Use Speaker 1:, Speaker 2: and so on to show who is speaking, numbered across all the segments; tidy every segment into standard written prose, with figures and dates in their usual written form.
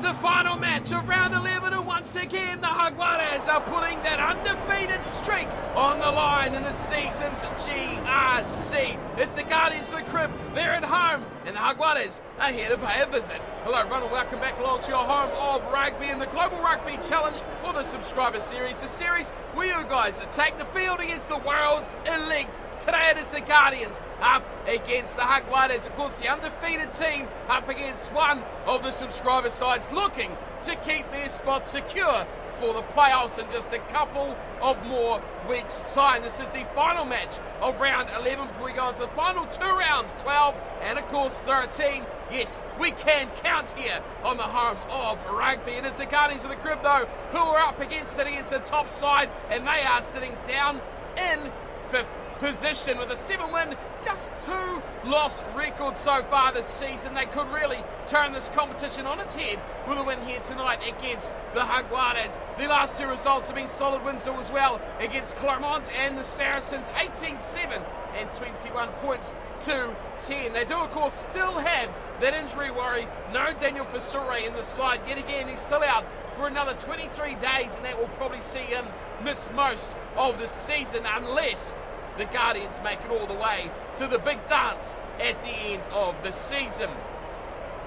Speaker 1: the final match of round 11, and once again the Jaguares are putting that undefeated streak on the line in the season's GRC. It's the Guardians of the Crib, they're at home, and the Jaguares are here to pay a visit. Hello everyone and welcome back along to your home of rugby and the Global Rugby Challenge, or the Subscriber Series. The series where you guys take the field against the world's elite. Today it is the Guardians up against the Jaguares, of course the undefeated team up against one of the subscriber sides looking to keep their spot secure for the playoffs in just a couple of more weeks' time. This is the final match of round 11 before we go into the final two rounds, 12 and of course 13. Yes, we can count here on the home of rugby. It is the Guardians of the Crib though who are up against it against the top side, and they are sitting down in 5th position with a 7-win, just 2-loss record so far this season. They could really turn this competition on its head with a win here tonight against the Jaguares. The last two results have been solid wins as well against Clermont and the Saracens, 18-7 and 21 points to 10. They do of course still have that injury worry. No Daniel Fasure in the side yet again. He's still out for another 23 days, and that will probably see him miss most of the season unless the Guardians make it all the way to the big dance at the end of the season.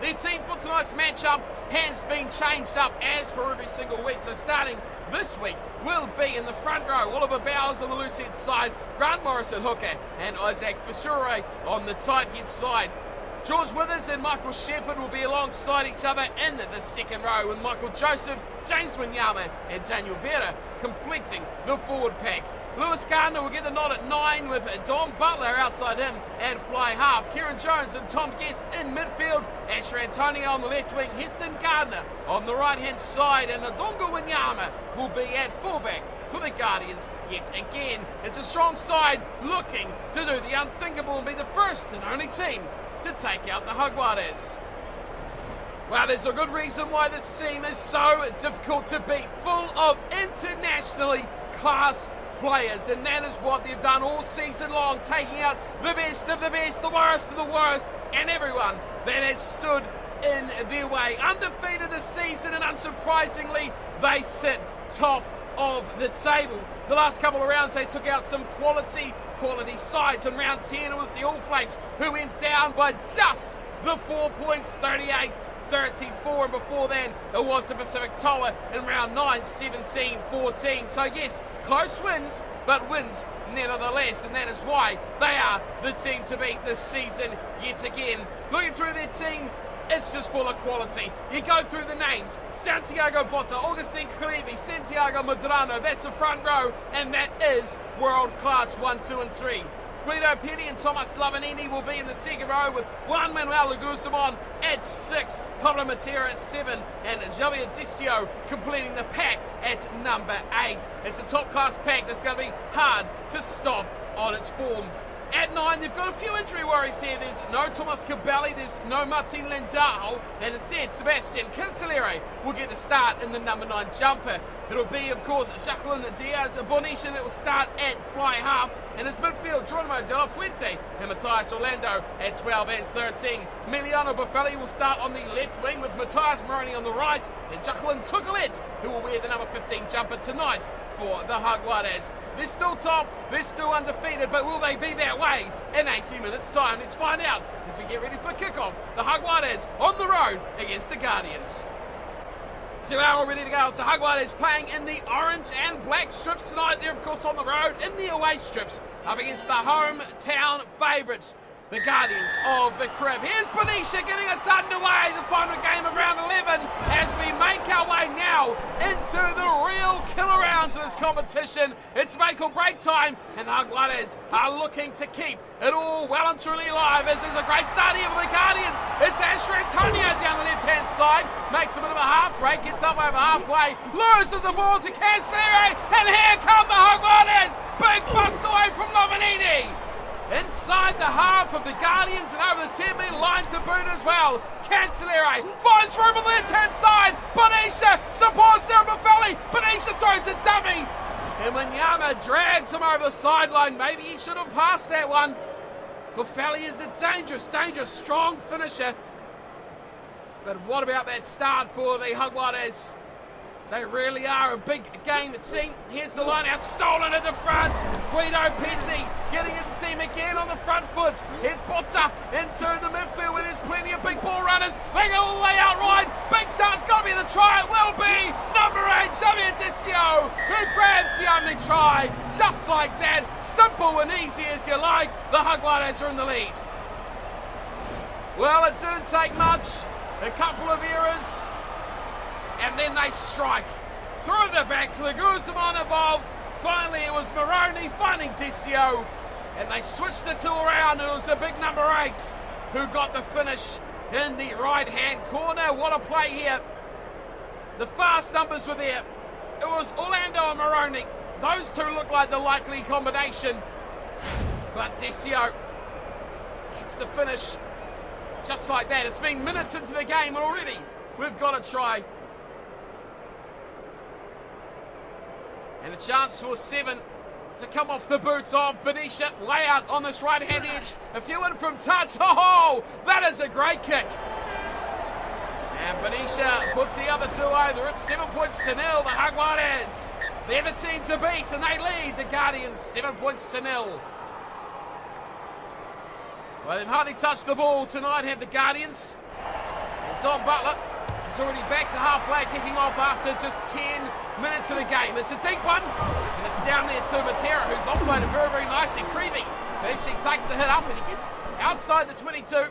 Speaker 1: Their team for tonight's matchup has been changed up as per every single week. So starting this week will be in the front row, Oliver Bowers on the loose head side, Grant Morris at hooker, and Isaac Fasure on the tight head side. George Withers and Michael Shepherd will be alongside each other in the second row, with Michael Joseph, James Wanyama and Daniel Vera completing the forward pack. Lewis Gardner will get the nod at 9 with Dom Butler outside him and fly half. Kieran Jones and Tom Guest in midfield. Asher Antonio on the left wing. Heston Gardner on the right hand side. And Adonga Wanyama will be at fullback for the Guardians yet again. It's a strong side looking to do the unthinkable and be the first and only team to take out the Jaguares. Well, there's a good reason why this team is so difficult to beat. Full of internationally class players, and that is what they've done all season long, taking out the best of the best, the worst of the worst, and everyone that has stood in their way. Undefeated this season, and unsurprisingly they sit top of the table. The last couple of rounds they took out some quality sides. In round 10 it was the All Flakes who went down by just the 4 points, 38-34, and before then it was the Pacific Tower in round 9, 17-14. So yes, close wins, but wins nevertheless, and that is why they are the team to beat this season yet again. Looking through their team, it's just full of quality. You go through the names: Santiago Botta, Augustine Creevy, Santiago Medrano, that's the front row, and that is world class 1, 2 and 3. Guido Petty and Thomas Lavanini will be in the second row, with Juan Manuel Leguizamon at 6, Pablo Matera at 7, and Javier Decio completing the pack at number 8. It's a top class pack that's going to be hard to stop on its form. At 9, they've got a few injury worries here. There's no Thomas Cabelli, there's no Martin Lendao, and instead Sebastian Cancelliere will get the start in the number 9 jumper. It'll be, of course, Jacqueline Diaz Bonisha that will start at fly half, and his midfield, Geronimo De La Fuente and Matthias Orlando at 12 and 13. Emiliano Buffelli will start on the left wing with Matthias Moroni on the right, and Jacqueline Tucalet, who will wear the number 15 jumper tonight for the Jaguares. They're still top, they're still undefeated, but will they be that way in 80 minutes' time? Let's find out as we get ready for kickoff. The Jaguares on the road against the Guardians. So we're all ready to go. It's the Jaguares playing in the orange and black strips tonight. They're of course on the road in the away strips up against the hometown favourites, the Guardians of the Crib. Here's Bonisha getting us underway, the final game of round 11, as we make our way now into the real killer rounds of this competition. It's make or break time, and the Jaguares are looking to keep it all well and truly alive. This is a great start here for the Guardians. It's Asher Antonio down the left-hand side, makes a bit of a half break, gets up over halfway, loses the ball to Cancelliere, and here come the Jaguares. Big bust away from Lavanini. Inside the half of the Guardians and over the 10-metre line to boot as well. Cancelliere finds room on the left-hand side. Bonisha supports there, Buffelli. Bonisha throws the dummy. And Wanyama drags him over the sideline. Maybe he should have passed that one. Buffelli is a dangerous, strong finisher. But what about that start for the Jaguares? They really are a big game team. Here's the line out, stolen at the front. Guido Petty getting his team again on the front foot. Here's Botta into the midfield where there's plenty of big ball runners. They go all the way out right. Big chance, got to be the try. It will be number 8, Xavier Decio, who grabs the only try. Just like that, simple and easy as you like. The Jaguares are in the lead. Well, it didn't take much. A couple of errors. And then they strike through the backs of the Guzman involved. Finally, it was Moroni finding Decio, and they switched the two around. It was the big number 8 who got the finish in the right-hand corner. What a play here. The fast numbers were there. It was Orlando and Moroni. Those two look like the likely combination. But Decio gets the finish just like that. It's been minutes into the game already. We've got a try. And a chance for 7 to come off the boots of Benicia. Layout on this right-hand edge. A few in from touch. Oh, that is a great kick. And Benicia puts the other two over. It's 7 points to 0. The Jaguares, they're the team to beat, and they lead the Guardians 7 points to 0. Well, they've hardly touched the ball tonight, have the Guardians. And Don Butler is already back to halfway, kicking off after just 10 minutes of the game. It's a deep one, and it's down there to Matera, who's offloaded very, very nicely. Creevy eventually takes the hit up, and he gets outside the 22,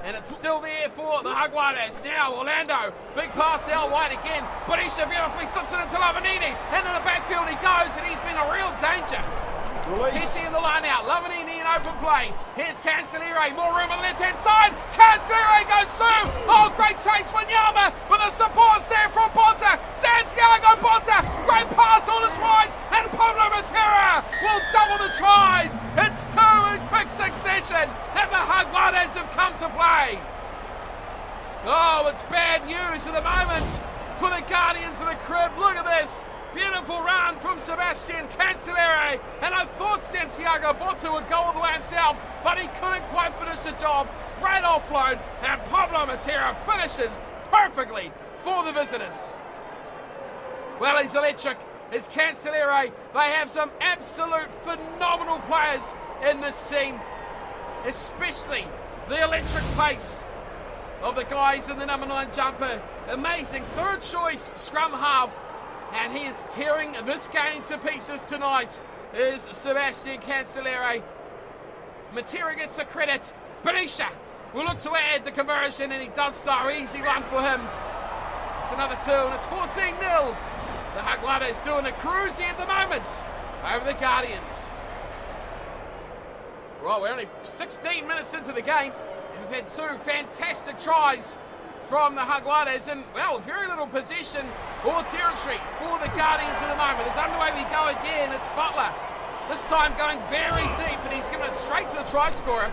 Speaker 1: and it's still there for the Jaguares. Now Orlando, big pass out wide again. Benicia beautifully slips it into Lavanini, and in the backfield he goes, and he's been a real danger. Petty in the line out, Lavanini in open play. Here's Cancelliere, more room on the left-hand side. Cancelliere goes through. Oh, great chase for Nyama, but the support's there from Botta. Santiago Botta, great pass on his right, and Pablo Matera will double the tries. It's 2 in quick succession, and the Jaguares have come to play. Oh, it's bad news at the moment for the Guardians of the Crib. Look at this. Beautiful run from Sebastian Cancelliere, and I thought Santiago Botta would go all the way himself, but he couldn't quite finish the job. Great offload, and Pablo Matera finishes perfectly for the visitors. Well, he's electric. Is Cancelliere. They have some absolute phenomenal players in this team, especially the electric pace of the guys in the number 9 jumper. Amazing third choice scrum half. And he is tearing this game to pieces tonight, is Sebastian Cancelliere. Matera gets the credit. Benicia will look to add the conversion, and he does so. Easy one for him. It's another 2, and it's 14-0. The Jaguares doing a cruise at the moment over the Guardians. Well, we're only 16 minutes into the game. We've had 2 fantastic tries from the Jaguares, and, well, very little possession or territory for the Guardians at the moment. As underway we go again, it's Butler. This time going very deep, and he's given it straight to the try scorer.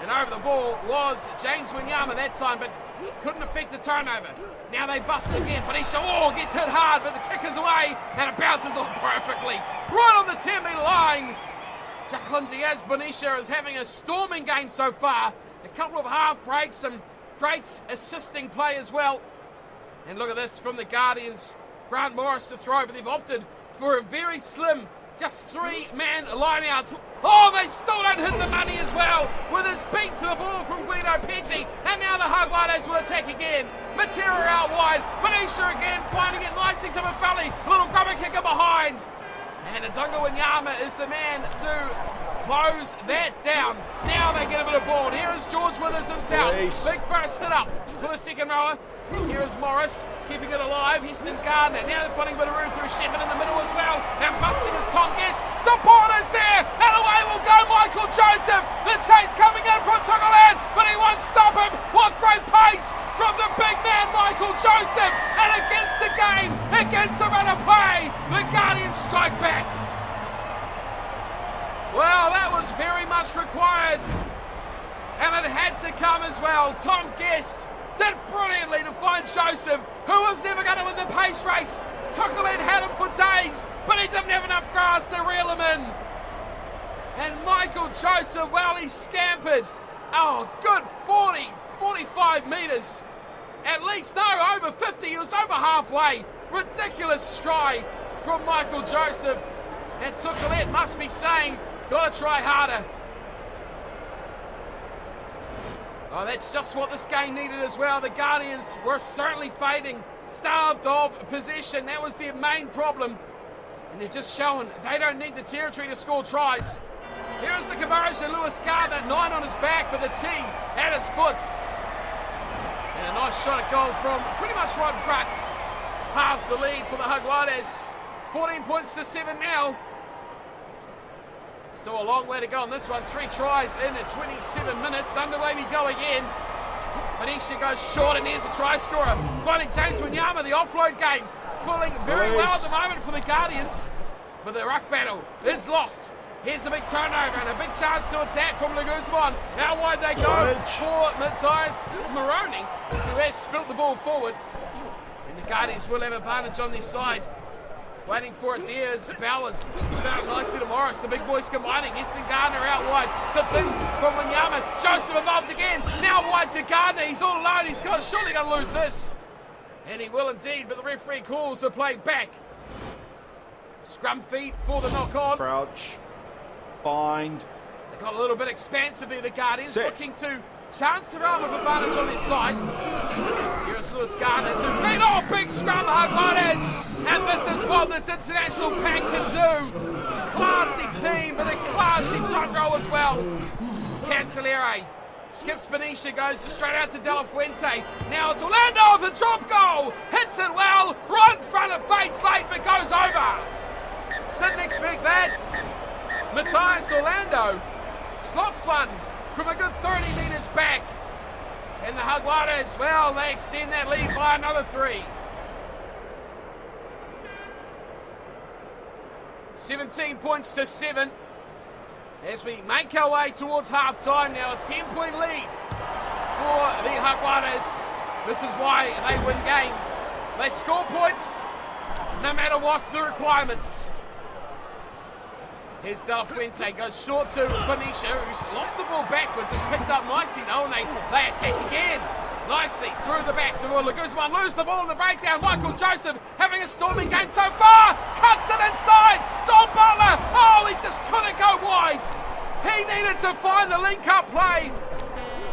Speaker 1: And over the ball was James Wanyama that time, but couldn't affect the turnover. Now they bust again. Benicia, gets hit hard, but the kick is away, and it bounces off perfectly. Right on the 10-metre line. Jacqueline Diaz Benicia is having a storming game so far. A couple of half breaks, some great assisting play as well. And look at this from the Guardians. Grant Morris to throw, but they've opted for a very slim, just 3-man lineouts. Oh, they still don't hit the money as well, with his beat to the ball from Guido Petty. And now the Jaguares will attack again. Matera out wide. Benicia again, finding it nicely to Mafali. Little grubber kicker behind. And Adunga Wanyama is the man to close that down. Now they get a bit of ball. Here is George Withers himself. Big first hit up for the second rower. Here is Morris, keeping it alive. Heston Gardner. Now they're finding a bit of room through Shepard in the middle as well. And busting is Tom Guest. Support is there. And away will go Michael Joseph. The chase coming in from Tuckerland, but he won't stop him. What great pace from the big man Michael Joseph. And against the game, against the run of play, the Guardians strike back. Well, that was very much required. And it had to come as well. Tom Guest did brilliantly to find Joseph, who was never going to win the pace race. Tuckerland had him for days, but he didn't have enough grass to reel him in. And Michael Joseph, well, he scampered. Oh, good 45 metres. At least, no, over 50. He was over halfway. Ridiculous stride from Michael Joseph. And Tukulet must be saying, gotta try harder. Oh, that's just what this game needed as well. The Guardians were certainly fading, starved of possession. That was their main problem. And they've just shown they don't need the territory to score tries. Here's the conversion. Lewis Gardner, 9 on his back, but the T at his foot. And a nice shot at goal from pretty much right in front. Halves the lead for the Jaguares. 14 points to 7 now. Still a long way to go on this one. 3 tries in 27 minutes. Underway we go again. Benicia goes short, and here's a try scorer. Finding James Wanyama, the offload game. Filling very well at the moment for the Guardians. But the ruck battle is lost. Here's a big turnover and a big chance to attack from Leguzman. How wide they go for Matthias Moroni, who has spilt the ball forward. And the Guardians will have advantage on this side. Waiting for it there is Bowers. Starting nicely to Morris. The big boys combining. Easton Gardner out wide. Slipped in from Wanyama. Joseph involved again. Now wide to Gardner. He's all alone. He's surely going to lose this. And he will indeed, but the referee calls the play back. Scrum feed for the knock on.
Speaker 2: Crouch. Bind.
Speaker 1: They got a little bit expansive here, the Guardians. Looking to chance the realm of advantage on this side. Here's Lewis Gardner to feed. Oh, big scrum, Jaguares. And this is what this international pack can do. Classy team, but a classy front row as well. Cancelliere skips Benicia, goes straight out to De La Fuente. Now it's Orlando with a drop goal. Hits it well, right in front of Fate's late, but goes over. Didn't expect that. Matthias Orlando slots one from a good 30 metres back. And the Jaguares, well, they extend that lead by another 3. 17 points to 7 as we make our way towards half-time now. A 10-point lead for the Jaguares. This is why they win games. They score points no matter what the requirements. Here's De La Fuente, goes short to Benicia, who's lost the ball backwards. It's picked up nicely though, and they attack again. Nicely through the back. So Guzman lose the ball in the breakdown. Michael Joseph having a storming game so far. Cuts it inside. Don Butler. Oh, he just couldn't go wide. He needed to find the link-up play.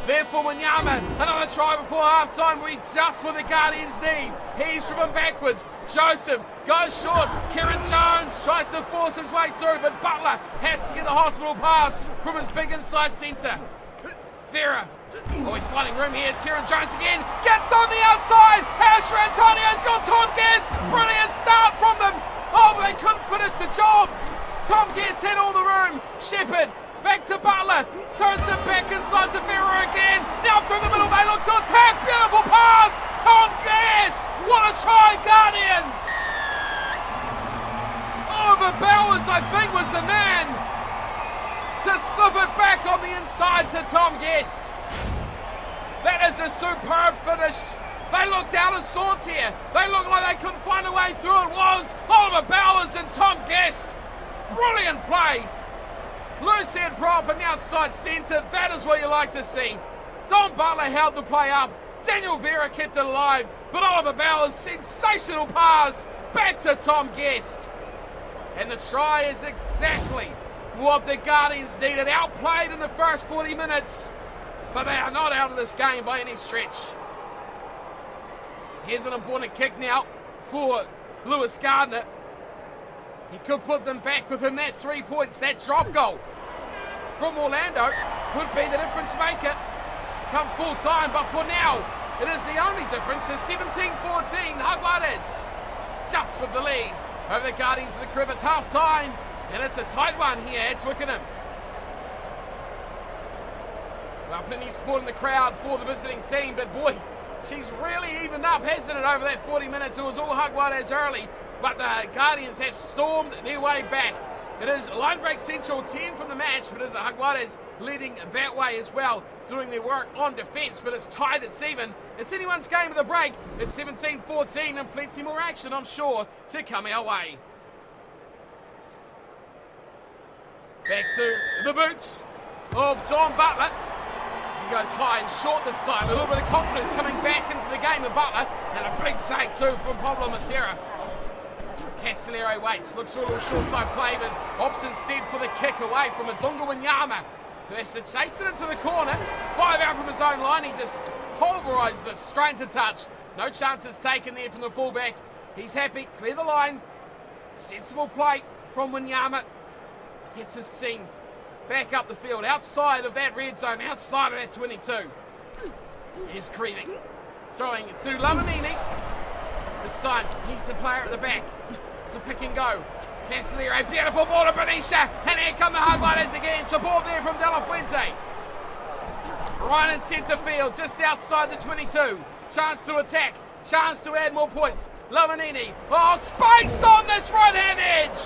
Speaker 1: Therefore, Wanyama, another try before half-time. We just what the Guardians need. He's driven backwards. Joseph goes short. Kieran Jones tries to force his way through, but Butler has to get the hospital pass from his big inside centre. Vera. Oh, he's finding room here. It's Kieran Jones again. Gets on the outside. Asher Antonio's got Tom Guest. Brilliant start from them. Oh, but they couldn't finish the job. Tom Guest had all the room. Shepherd. Back to Butler, turns it back inside to Vera again. Now through the middle, they look to attack. Beautiful pass. Tom Guest. What a try, Guardians. Oliver Bowers, I think, was the man to slip it back on the inside to Tom Guest. That is a superb finish. They looked out of sorts here. They looked like they couldn't find a way through. It was Oliver Bowers and Tom Guest. Brilliant play. Loose head prop and outside centre. That is what you like to see. Don Butler held the play up. Daniel Vera kept it alive. But Oliver Bowers, sensational pass back to Tom Guest. And the try is exactly what the Guardians needed. Outplayed in the first 40 minutes. But they are not out of this game by any stretch. Here's an important kick now for Lewis Gardner. He could put them back within that 3 points. That drop goal from Orlando could be the difference maker come full time. But for now, it is the only difference. It's 17-14. Jaguares just with the lead over the Guardians of the Crib. It's half time, and it's a tight one here at Twickenham. Well, plenty of support in the crowd for the visiting team, but boy, she's really evened up, hasn't it, over that 40 minutes? It was all Jaguares early, but the Guardians have stormed their way back. It is line break central, 10 from the match, but it is the Jaguares leading that way as well, doing their work on defence. But it's tight, it's even. It's anyone's game of the break. It's 17-14 and plenty more action, I'm sure, to come our way. Back to the boots of Don Butler. He goes goes high and short this time. A little bit of confidence coming back into the game of Butler. And a big take too from Pablo Matera. Cancelliere waits, looks for a little short side play, but opts instead for the kick away from Adunga Wanyama, who has to chase it into the corner. 5 out from his own line. He just pulverised this, straight to touch. No chances taken there from the fullback. He's happy, clear the line. Sensible play from Wanyama. Gets his team back up the field, outside of that red zone, outside of that 22. Here's Creeving, throwing it to Lavanini. This time, he's the player at the back. It's a pick and go. Cancelliere, beautiful ball to Benicia, and here come the Jaguares again. Support there from De La Fuente. Right in centre field, just outside the 22. Chance to attack, chance to add more points. Lavanini, oh, space on this right-hand edge.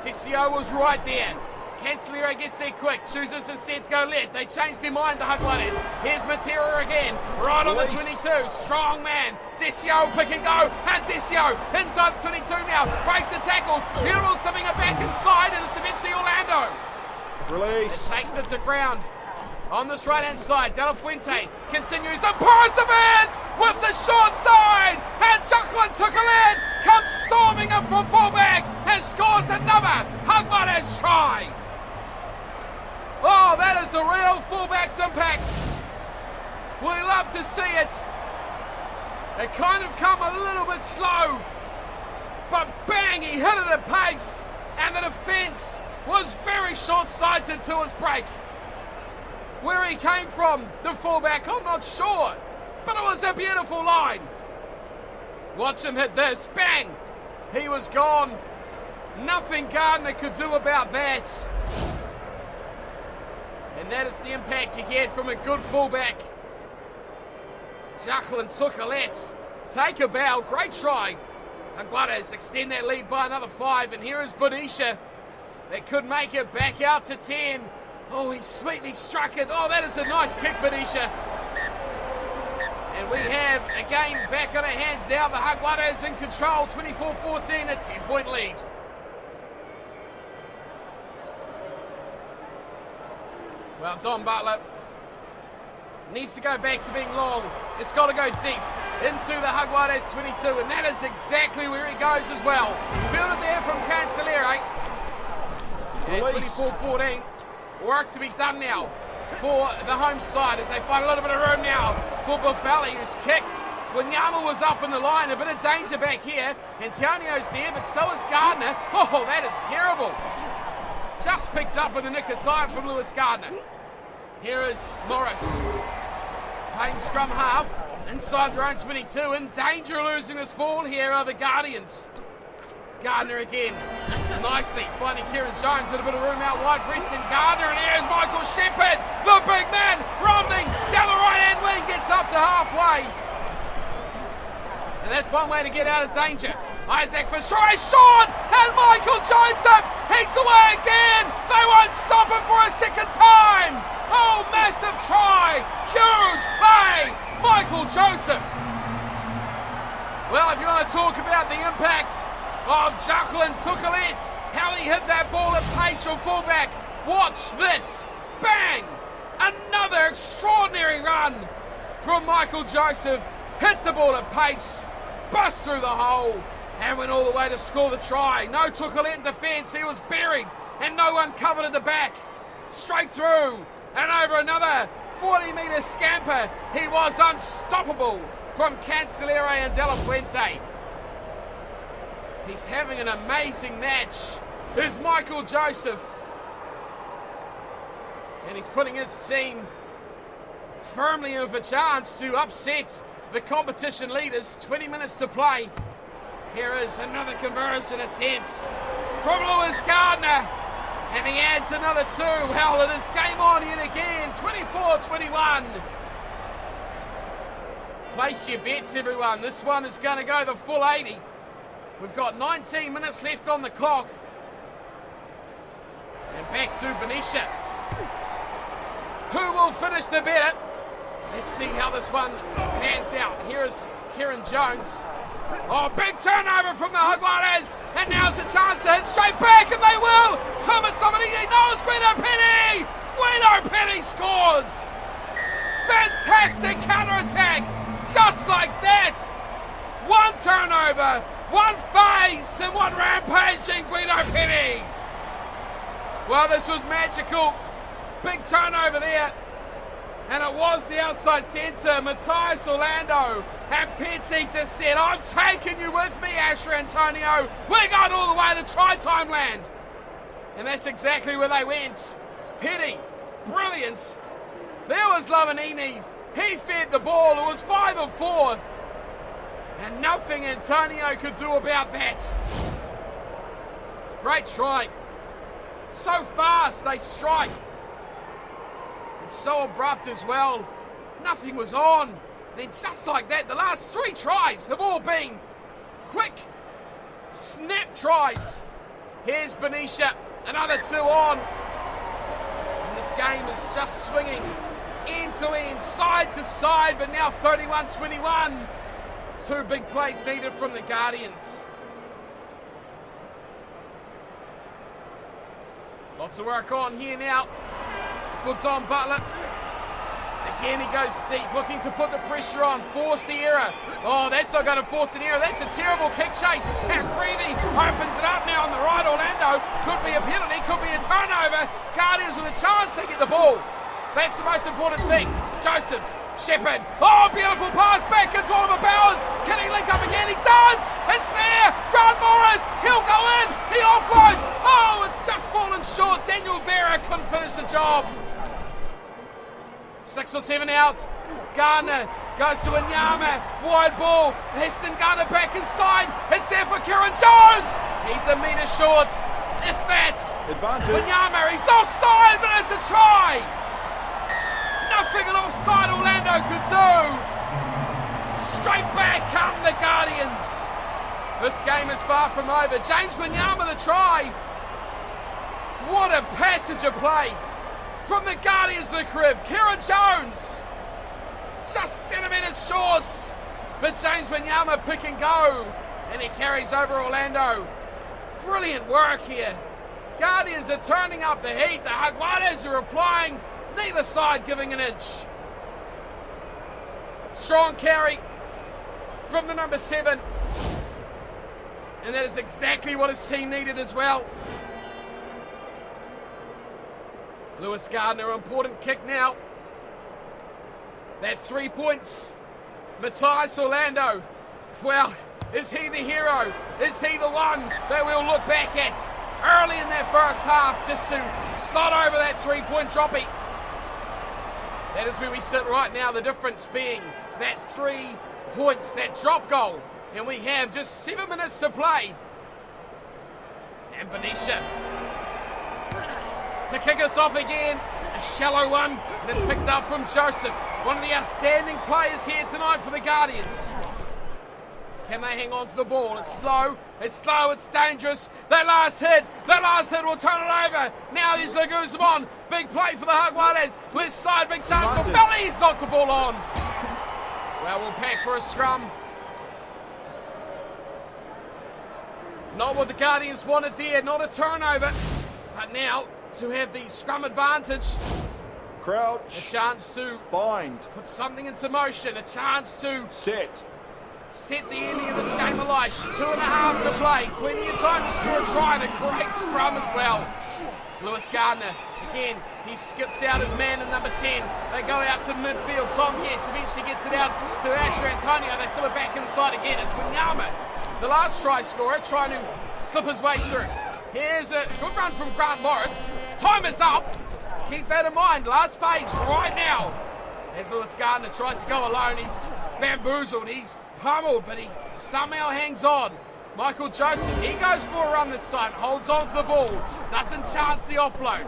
Speaker 1: Tessio was right there. Cancelliere gets there quick, chooses instead to go left. They change their mind, the Jaguares. Here's Matera again, right on the 22. Strong man. Tessio, pick and go. And Tessio inside the 22 now. Breaks the tackles. Beautiful slipping it back inside, and it's eventually Orlando.
Speaker 2: Release.
Speaker 1: It takes it to ground. On this right-hand side, De La Fuente continues and perseveres with the short side. And Jacqueline Tukulin comes storming up from fullback and scores another Jaguares try. Oh, that is a real fullback's impact. We love to see it. It kind of come a little bit slow, but bang, he hit it at pace, and the defence was very short-sighted to his break. Where he came from, the fullback, I'm not sure, but it was a beautiful line. Watch him hit this, bang! He was gone. Nothing Gardner could do about that. And that is the impact you get from a good fullback. Jacqueline Tukulin, take a bow, great try. Jaguares extend that lead by another 5, and here is Benicia. That could make it back out to 10. Oh, he sweetly struck it. Oh, that is a nice kick, Benicia. And we have a game back on our hands now. The Jaguares in control, 24-14, a 10-point lead. Well, Don Butler needs to go back to being long. It's got to go deep into the Jaguares 22, and that is exactly where he goes as well. Fielded there from Cancelliere. And 24-14. Work to be done now for the home side as they find a little bit of room now for Buffali, who's kicked. Wanyama was up in the line, a bit of danger back here. Antonio's there, but so is Gardner. Oh, that is terrible. Just picked up in the nick of time from Lewis Gardner. Here is Morris playing scrum half inside their own 22. In danger of losing this ball here are the Guardians. Gardner again, nicely finding Kieran Jones with a bit of room out wide for Easton Gardner, and here's Michael Shepherd, the big man, rumbling down the right-hand wing, gets up to halfway. And that's one way to get out of danger. Isaac for try, short, and Michael Joseph, he's away again. They won't stop him for a second time. Oh, massive try, huge play, Michael Joseph. Well, if you want to talk about the impact of Jacqueline Tukulin, how he hit that ball at pace from fullback. Watch this. Bang! Another extraordinary run from Michael Joseph. Hit the ball at pace, bust through the hole, and went all the way to score the try. No Tukulin defence, he was buried, and no one covered at the back. Straight through, and over another 40-metre scamper. He was unstoppable from Cancelliere and De La Fuente. He's having an amazing match. Here's Michael Joseph. And he's putting his team firmly in for a chance to upset the competition leaders. 20 minutes to play. Here is another conversion attempt from Lewis Gardner. And he adds another 2. Well, it is game on yet again. 24-21. Place your bets, everyone. This one is going to go the full 80. We've got 19 minutes left on the clock. And back to Benicia. Who will finish the better? Let's see how this one pans out. Here is Kieran Jones. Oh, big turnover from the Jaguares. And now's a chance to hit straight back, and they will. Thomas Lavanini knows Guido Penny. Guido Penny scores! Fantastic counter-attack! Just like that! One turnover, one phase, and one rampaging Guido Penny! Well, this was magical. Big turnover there. And it was the outside centre, Matthias Orlando. And Petty just said, I'm taking you with me, Asher Antonio. We're going all the way to try-time land. And that's exactly where they went. Petty, brilliant. There was Lavanini. He fed the ball. It was 5 of 4. And nothing Antonio could do about that. Great try. So fast they strike. And so abrupt as well. Nothing was on. Then just like that, the last 3 tries have all been quick snap tries. Here's Benicia. Another 2 on. And this game is just swinging end to end, side to side, but now 31-21. 2 big plays needed from the Guardians. Lots of work on here now for Don Butler. Again, he goes deep, looking to put the pressure on, force the error. Oh, that's not going to force an error. That's a terrible kick chase. And Creedy opens it up now on the right. Orlando could be a penalty, could be a turnover. Guardians with a chance to get the ball. That's the most important thing. Joseph Shepherd. Oh, beautiful pass back into Oliver Bowers. Can he link up again? He does. It's there. Grant Morris. He'll go in. He offloads. Oh, it's just fallen short. Daniel Vera couldn't finish the job. 6 or 7 out. Garner goes to Wanyama. Wide ball. Heston Garner back inside. It's there for Kieran Jones. He's a metre short. If that.
Speaker 2: Advantage.
Speaker 1: Wanyama, he's offside, but it's a try. Nothing an offside Orlando could do. Straight back come the Guardians. This game is far from over. James Wanyama the try. What a passage of play from the Guardians of the crib. Kieran Jones just centimetres short, but James Wanyama pick and go, and he carries over Orlando. Brilliant work here. Guardians are turning up the heat. The Jaguares are applying. Neither side giving an inch. Strong carry from the number 7. And that is exactly what his team needed as well. Lewis Gardner, important kick now. That 3 points. Matthias Orlando. Well, is he the hero? Is he the one that we'll look back at early in that first half just to slot over that 3-point droppy? That is where we sit right now, the difference being that 3 points, that drop goal. And we have just 7 minutes to play. And Benicia to kick us off again. A shallow one, and it's picked up from Joseph. One of the outstanding players here tonight for the Guardians. Can they hang on to the ball? It's slow, it's dangerous. That last hit will turn it over. Now here's the Guzman. Big play for the Jaguares. Left side, big chance for Valley. He's knocked the ball on. Well, we'll pack for a scrum. Not what the Guardians wanted there, not a turnover. But now, to have the scrum advantage.
Speaker 2: Crouch.
Speaker 1: A chance to
Speaker 2: bind.
Speaker 1: Put something into motion. A chance to
Speaker 2: set
Speaker 1: the ending of this game alight. 2.5 to play. Plenty of time to score a try and a great scrum as well. Lewis Gardner, again, he skips out his man in number 10. They go out to midfield. Tom Guess eventually gets it out to Asher Antonio. They slip it back inside again. It's Wanyama, the last try scorer, trying to slip his way through. Here's a good run from Grant Morris. Time is up. Keep that in mind. Last phase right now. As Lewis Gardner tries to go alone, he's bamboozled. He's pummeled, but he somehow hangs on. Michael Joseph, he goes for a run this time, holds on to the ball, doesn't chance the offload.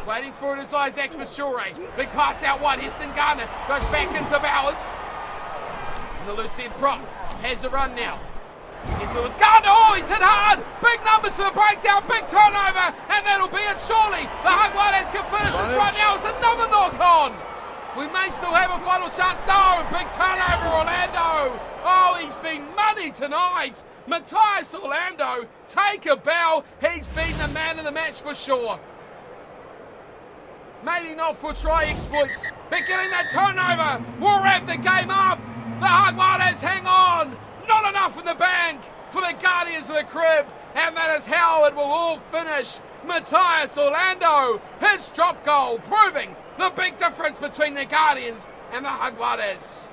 Speaker 1: Waiting for it is Isaac Fishure. Big pass out wide, Heston Garner goes back into Bowers. And the loose head prop has a run now. Here's Lewis Gardner, oh, he's hit hard. Big numbers for the breakdown, big turnover, and that'll be it surely. The Jaguares can finish this right now. It's another knock on. We may still have a final chance. No, big turnover, Orlando. Oh, he's been money tonight. Matthias Orlando, take a bow. He's been the man of the match for sure. Maybe not for try exploits, but getting that turnover will wrap the game up. The Jaguares hang on. Not enough in the bank for the Guardians of the Crib. And that is how it will all finish. Matthias Orlando, his drop goal, proving the big difference between the Guardians and the Jaguares.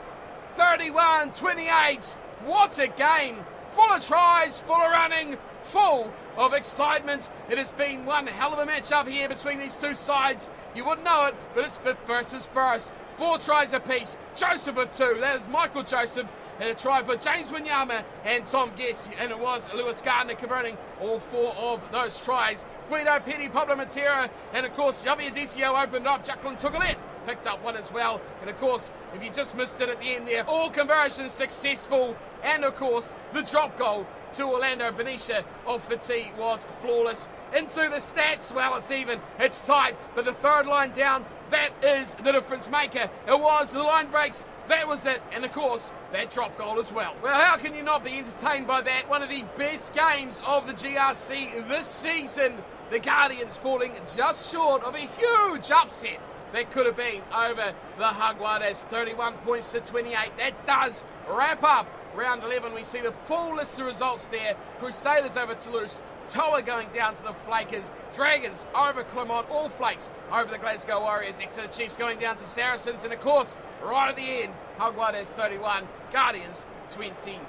Speaker 1: 31-28. What a game. Full of tries, full of running, full of excitement. It has been one hell of a matchup here between these two sides. You wouldn't know it, but it's fifth versus first. 4 tries apiece. Joseph with 2. That is Michael Joseph. And a try for James Wanyama and Tom Guess. And it was Lewis Gardner converting all 4 of those tries. Guido Petty, Pablo Matera, and of course Javier Decio opened up. Jacqueline Tugalet picked up one as well. And of course, if you just missed it at the end there, all conversions successful. And of course, the drop goal to Orlando Benicia off the tee was flawless. Into the stats, well, it's even, it's tight, but the third line down, that is the difference maker. It was the line breaks, that was it, and of course, that drop goal as well. Well, how can you not be entertained by that? One of the best games of the GRC this season. The Guardians falling just short of a huge upset that could have been over the Jaguares, 31 points to 28. That does wrap up round 11. We see the full list of results there. Crusaders over Toulouse, Toa going down to the Flakers, Dragons over Clermont, All Flakes over the Glasgow Warriors, Exeter Chiefs going down to Saracens, and of course, right at the end, Jaguares 31, Guardians 28.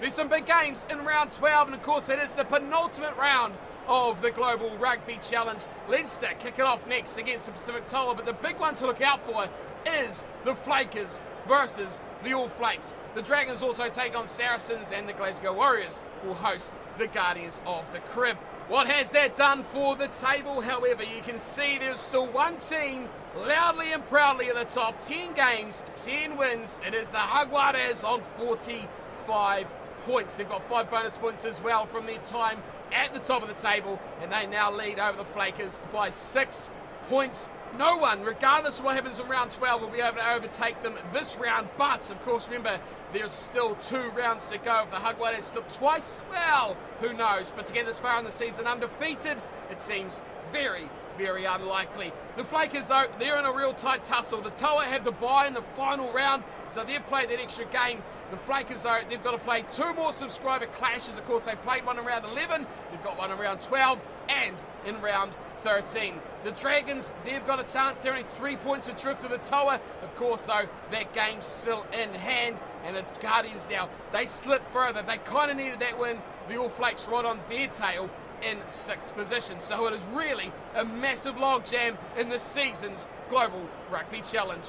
Speaker 1: There's some big games in round 12, and of course, that is the penultimate round of the Global Rugby Challenge. Leinster kick it off next against the Pacific Toa, but the big one to look out for is the Flakers versus the All Flakes. The Dragons also take on Saracens, and the Glasgow Warriors will host the Guardians of the Crib. What has that done for the table? However, you can see there's still one team loudly and proudly at the top. 10 games, 10 wins. It is the Jaguares on 45 points. They've got 5 bonus points as well from their time at the top of the table, and they now lead over the Flakers by 6 points. No one, regardless of what happens in round 12, will be able to overtake them this round. But, of course, remember, there's still 2 rounds to go. If the Jaguares slip twice, well, who knows? But to get this far in the season undefeated, it seems very, very unlikely. The Flakers, though, they're in a real tight tussle. The Toa have the bye in the final round, so they've played that extra game. The Flakers, though, they've got to play 2 more subscriber clashes. Of course, they played one in round 11, they've got one in round 12, and in round 13. The Dragons, they've got a chance. They're only 3 points adrift of the Toa. Of course, though, that game's still in hand. And the Guardians now, they slip further. They kind of needed that win. The All Flakes right on their tail in 6th position. So it is really a massive logjam in this season's Global Rugby Challenge.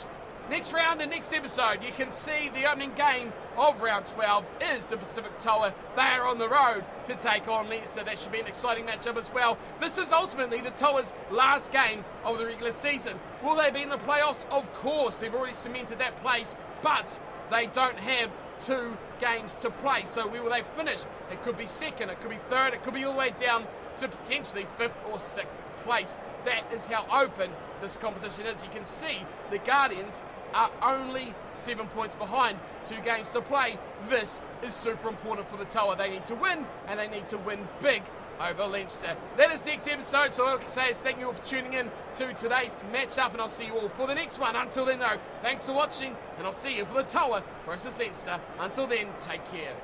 Speaker 1: Next round and next episode, you can see the opening game of round 12 is the Pacific Toa. They are on the road to take on Leinster. That should be an exciting matchup as well. This is ultimately the Toa's last game of the regular season. Will they be in the playoffs? Of course, they've already cemented that place, but they don't have 2 games to play. So where will they finish? It could be 2nd, it could be 3rd, it could be all the way down to potentially 5th or 6th place. That is how open this competition is. You can see the Guardians are only 7 points behind, 2 games to play. This is super important for the Toa. They need to win, and they need to win big over Leinster. That is next episode, so all I can say is thank you all for tuning in to today's matchup, and I'll see you all for the next one. Until then, though, thanks for watching, and I'll see you for the Toa versus Leinster. Until then, take care.